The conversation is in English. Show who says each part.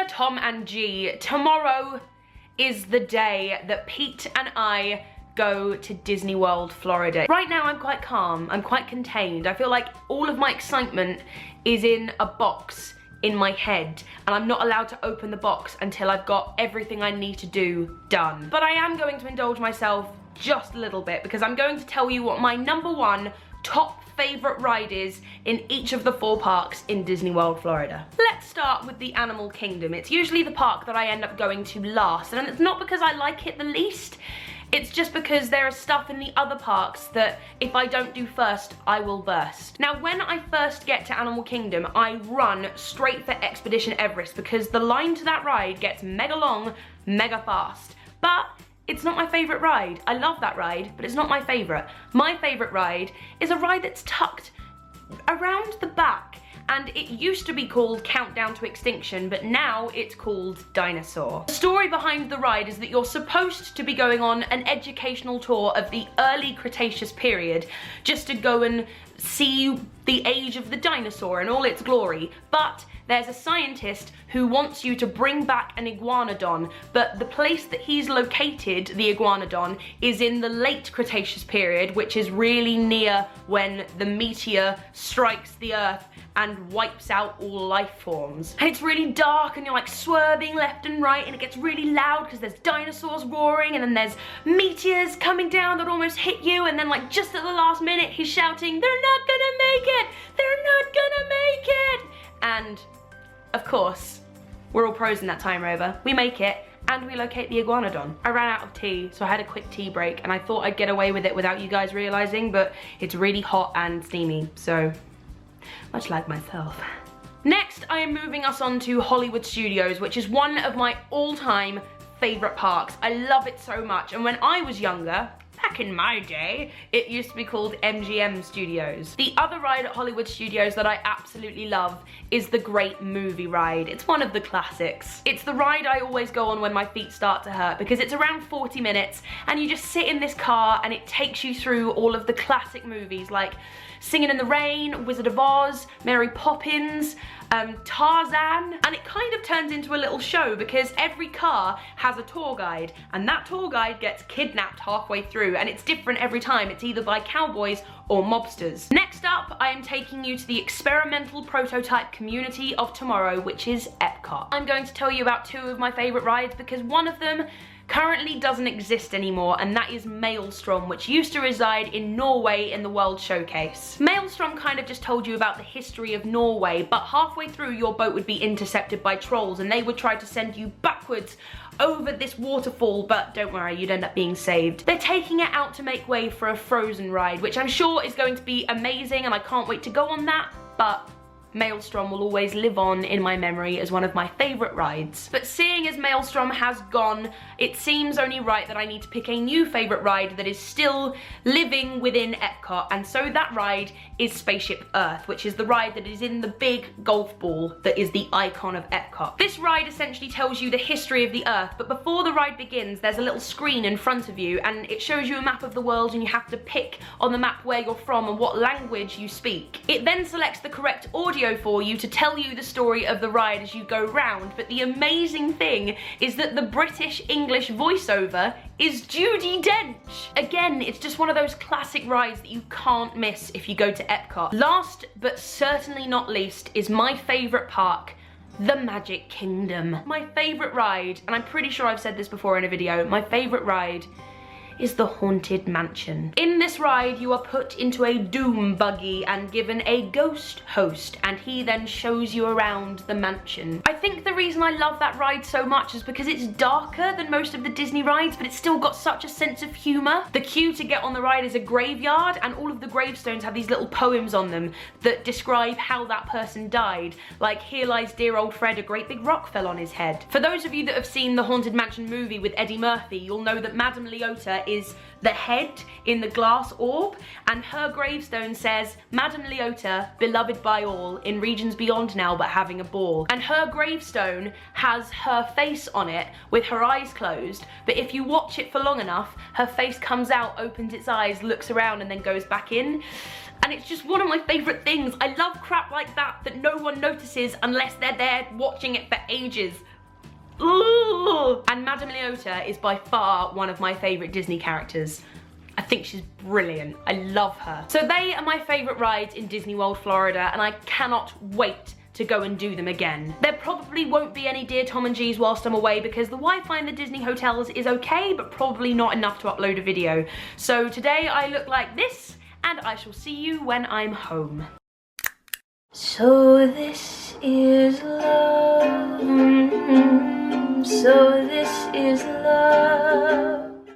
Speaker 1: Tom&Gi, tomorrow is the day that Pete and I go to Disney World, Florida. Right now I'm quite calm, I'm quite contained. I feel like all of my excitement is in a box in my head and I'm not allowed to open the box until I've got everything I need to do done. But I am going to indulge myself just a little bit because I'm going to tell you what my #1 top favorite ride is in each of the 4 parks in Disney World, Florida. Let's start with the Animal Kingdom. It's usually the park that I end up going to last, and it's not because I like it the least, it's just because there is stuff in the other parks that if I don't do first, I will burst. Now, when I first get to Animal Kingdom, I run straight for Expedition Everest because the line to that ride gets mega long, mega fast. But it's not my favorite ride. I love that ride, but it's not my favorite. My favorite ride is a ride that's tucked around the back, and it used to be called Countdown to Extinction, but now it's called Dinosaur. The story behind the ride is that you're supposed to be going on an educational tour of the early Cretaceous period, just to go and see the age of the dinosaur in all its glory, but there's a scientist who wants you to bring back an iguanodon, but the place that he's located the iguanodon is in the late Cretaceous period, which is really near when the meteor strikes the Earth and wipes out all life forms. And it's really dark and you're like swerving left and right and it gets really loud because there's dinosaurs roaring and then there's meteors coming down that almost hit you, and then like just at the last minute he's shouting, "They're not gonna make it! They're not gonna make it!" And of course, we're all pros in that time rover. We make it, and we locate the iguanodon. I ran out of tea, so I had a quick tea break, and I thought I'd get away with it without you guys realizing, but it's really hot and steamy, so much like myself. Next, I am moving us on to Hollywood Studios, which is one of my all-time favorite parks. I love it so much, and when I was younger, back in my day, it used to be called MGM Studios. The other ride at Hollywood Studios that I absolutely love is the Great Movie Ride. It's one of the classics. It's the ride I always go on when my feet start to hurt because it's around 40 minutes and you just sit in this car and it takes you through all of the classic movies like Singing in the Rain, Wizard of Oz, Mary Poppins, Tarzan, and it kind of turns into a little show because every car has a tour guide and that tour guide gets kidnapped halfway through, and it's different every time. It's either by cowboys or mobsters. Next up, I am taking you to the experimental prototype community of tomorrow, which is Epcot. I'm going to tell you about 2 of my favorite rides because one of them currently doesn't exist anymore, and that is Maelstrom, which used to reside in Norway in the World Showcase. Maelstrom kind of just told you about the history of Norway, but halfway through your boat would be intercepted by trolls and they would try to send you backwards over this waterfall, but don't worry, you'd end up being saved. They're taking it out to make way for a Frozen ride, which I'm sure is going to be amazing and I can't wait to go on that, but Maelstrom will always live on in my memory as one of my favourite rides. But seeing as Maelstrom has gone, it seems only right that I need to pick a new favourite ride that is still living within Epcot, and so that ride is Spaceship Earth, which is the ride that is in the big golf ball that is the icon of Epcot. This ride essentially tells you the history of the Earth, but before the ride begins there's a little screen in front of you and it shows you a map of the world and you have to pick on the map where you're from and what language you speak. It then selects the correct audio for you to tell you the story of the ride as you go round, but the amazing thing is that the British English voiceover is Judi Dench. Again, it's just one of those classic rides that you can't miss if you go to Epcot. Last but certainly not least is my favourite park, the Magic Kingdom. My favourite ride, and I'm pretty sure I've said this before in a video, my favourite ride is the Haunted Mansion. In this ride, you are put into a doom buggy and given a ghost host, and he then shows you around the mansion. I think the reason I love that ride so much is because it's darker than most of the Disney rides, but it's still got such a sense of humour. The queue to get on the ride is a graveyard, and all of the gravestones have these little poems on them that describe how that person died. Like, here lies dear old Fred, a great big rock fell on his head. For those of you that have seen the Haunted Mansion movie with Eddie Murphy, you'll know that Madame Leota is the head in the glass orb, and her gravestone says, "Madame Leota, beloved by all, in regions beyond now but having a ball." And her gravestone has her face on it with her eyes closed, but if you watch it for long enough, her face comes out, opens its eyes, looks around and then goes back in. And it's just one of my favourite things. I love crap like that that no one notices unless they're there watching it for ages. Ooh. And Madame Leota is by far one of my favourite Disney characters. I think she's brilliant. I love her. So they are my favourite rides in Disney World, Florida, and I cannot wait to go and do them again. There probably won't be any Dear Tom and G's whilst I'm away because the Wi-Fi in the Disney hotels is okay, but probably not enough to upload a video. So today I look like this, and I shall see you when I'm home. So this is love. So this is love.